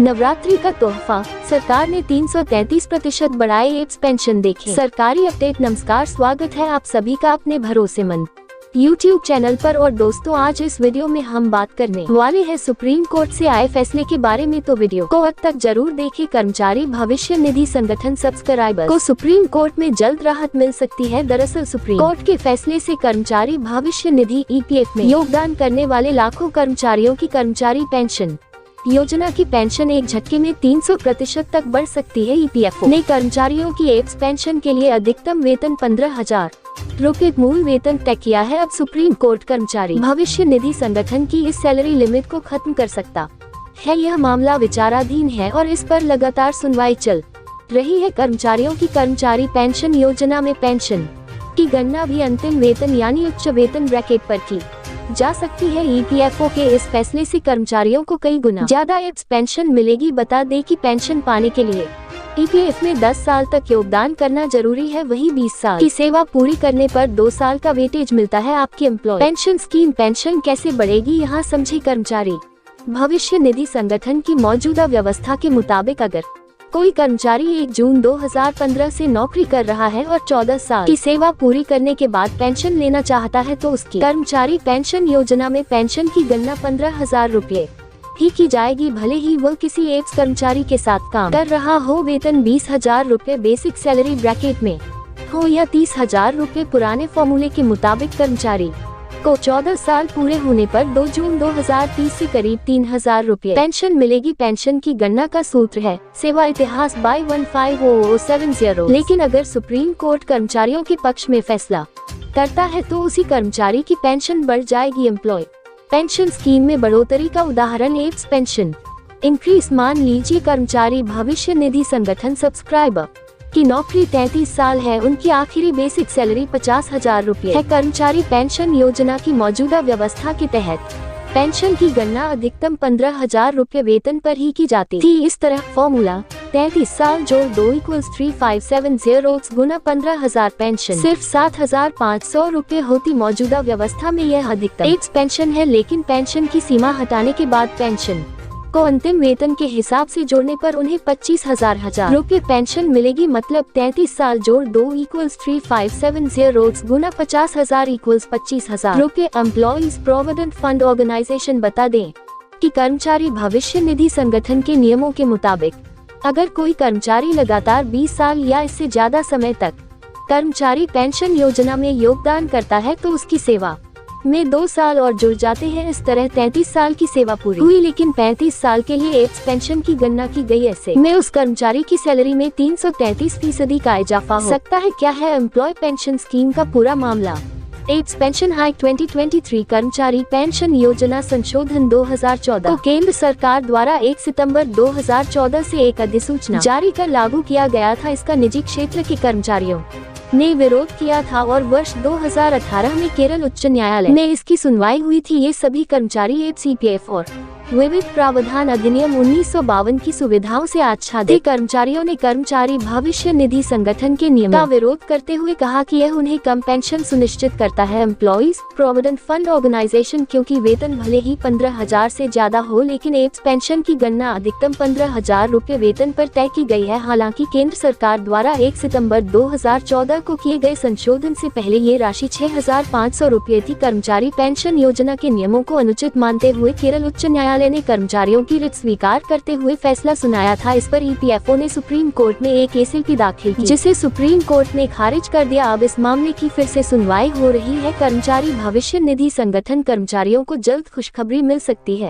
नवरात्रि का तोहफा, सरकार ने 333% बढ़ाए एप्स पेंशन। देखें सरकारी अपडेट। नमस्कार, स्वागत है आप सभी का अपने भरोसेमंद YouTube चैनल पर। और दोस्तों, आज इस वीडियो में हम बात करने वाले हैं सुप्रीम कोर्ट से आए फैसले के बारे में, तो वीडियो को अब तक जरूर देखें। कर्मचारी भविष्य निधि संगठन सब्सक्राइबर को सुप्रीम कोर्ट में जल्द राहत मिल सकती है। दरअसल सुप्रीम कोर्ट के फैसले से कर्मचारी भविष्य निधि EPF में योगदान करने वाले लाखों कर्मचारियों की कर्मचारी पेंशन योजना की पेंशन एक झटके में 300% तक बढ़ सकती है। EPFO ने कर्मचारियों की एप्स पेंशन के लिए अधिकतम वेतन 15,000 रुपए मूल वेतन तय किया है। अब सुप्रीम कोर्ट कर्मचारी भविष्य निधि संगठन की इस सैलरी लिमिट को खत्म कर सकता है। यह मामला विचाराधीन है और इस पर लगातार सुनवाई चल रही है। कर्मचारियों की कर्मचारी पेंशन योजना में पेंशन की गणना भी अंतिम वेतन यानी उच्च वेतन ब्रैकेट पर की जा सकती है। EPFO के इस फैसले से कर्मचारियों को कई गुना ज्यादा एप्स पेंशन मिलेगी। बता दें कि पेंशन पाने के लिए EPF में 10 साल तक योगदान करना जरूरी है। वहीं 20 साल की सेवा पूरी करने पर 2 साल का वेटेज मिलता है। आपकी एम्प्लॉय पेंशन स्कीम पेंशन कैसे बढ़ेगी, यहाँ समझे। कर्मचारी भविष्य निधि संगठन की मौजूदा व्यवस्था के मुताबिक अगर कोई कर्मचारी 1 जून 2015 से नौकरी कर रहा है और 14 साल की सेवा पूरी करने के बाद पेंशन लेना चाहता है, तो उसकी कर्मचारी पेंशन योजना में पेंशन की गणना 15,000 रुपए ही की जाएगी, भले ही वह किसी एप्स कर्मचारी के साथ काम कर रहा हो। वेतन 20,000 रुपए बेसिक सैलरी ब्रैकेट में हो या 30,000 रुपए पुराने फॉर्मूले के मुताबिक कर्मचारी को 14 साल पूरे होने पर 2 जून 2030 से करीब 3,000 रुपए पेंशन मिलेगी। पेंशन की गणना का सूत्र है सेवा इतिहास बाय 150070। लेकिन अगर सुप्रीम कोर्ट कर्मचारियों के पक्ष में फैसला करता है तो उसी कर्मचारी की पेंशन बढ़ जाएगी। एम्प्लॉय पेंशन स्कीम में बढ़ोतरी का उदाहरण एप्स पेंशन इंक्रीज। मान लीजिए कर्मचारी भविष्य निधि संगठन सब्सक्राइबर की नौकरी 33 साल है, उनकी आखिरी बेसिक सैलरी 50,000 रुपए है। कर्मचारी पेंशन योजना की मौजूदा व्यवस्था के तहत पेंशन की गणना अधिकतम 15,000 रुपए वेतन पर ही की जाती थी। इस तरह फॉर्मूला 33 साल जोड़ 2 = 3570 गुना 15,000 पेंशन सिर्फ 7,500 रुपए होती। मौजूदा व्यवस्था में यह अधिकतम एप्स पेंशन है, लेकिन पेंशन की सीमा हटाने के बाद पेंशन को अंतिम वेतन के हिसाब से जोड़ने पर उन्हें 25,000 रुपए पेंशन मिलेगी। मतलब 33 साल जोड़ 2 = 3570 गुना 50,000 = 25,000 रुपए। एम्प्लॉइज प्रोविडेंट फंड ऑर्गेनाइजेशन बता दें कि कर्मचारी भविष्य निधि संगठन के नियमों के मुताबिक अगर कोई कर्मचारी लगातार 20 साल या इससे ज्यादा समय तक कर्मचारी पेंशन योजना में योगदान करता है तो उसकी सेवा में 2 साल और जुड़ जाते हैं। इस तरह 33 साल की सेवा पूरी हुई, लेकिन 35 साल के लिए एप्स पेंशन की गणना की गई। ऐसे में उस कर्मचारी की सैलरी में 333% का इजाफा हो सकता है। क्या है एम्प्लॉय पेंशन स्कीम का पूरा मामला। एप्स पेंशन हाइक 2023 कर्मचारी पेंशन योजना संशोधन 2014 को केंद्र सरकार द्वारा 1 सितंबर 2014 से एक अधिसूचना जारी कर लागू किया गया था। इसका निजी क्षेत्र के कर्मचारियों ने विरोध किया था और वर्ष 2018 में केरल उच्च न्यायालय में इसकी सुनवाई हुई थी। ये सभी कर्मचारी एप्स EPF और विविध प्रावधान अधिनियम 1952 की सुविधाओं से आच्छादित कर्मचारियों ने कर्मचारी भविष्य निधि संगठन के नियमों का विरोध करते हुए कहा कि यह उन्हें कम पेंशन सुनिश्चित करता है। एम्प्लॉइज प्रोविडेंट फंड ऑर्गेनाइजेशन क्योंकि वेतन भले ही 15,000 से ज्यादा हो, लेकिन एप्स पेंशन की गणना अधिकतम 15,000 रुपए वेतन पर तय की गई है। हालांकि केंद्र सरकार द्वारा 1 सितंबर 2014 को किए गए संशोधन से पहले ये राशि 6,500 रुपए थी। कर्मचारी पेंशन योजना के नियमों को अनुचित मानते हुए केरल उच्च न्यायालय ने कर्मचारियों की रिट स्वीकार करते हुए फैसला सुनाया था। इस पर EPFO ने सुप्रीम कोर्ट में एक SLP दाखिल की, जिसे सुप्रीम कोर्ट ने खारिज कर दिया। अब इस मामले की फिर से सुनवाई हो रही है। कर्मचारी भविष्य निधि संगठन कर्मचारियों को जल्द खुशखबरी मिल सकती है।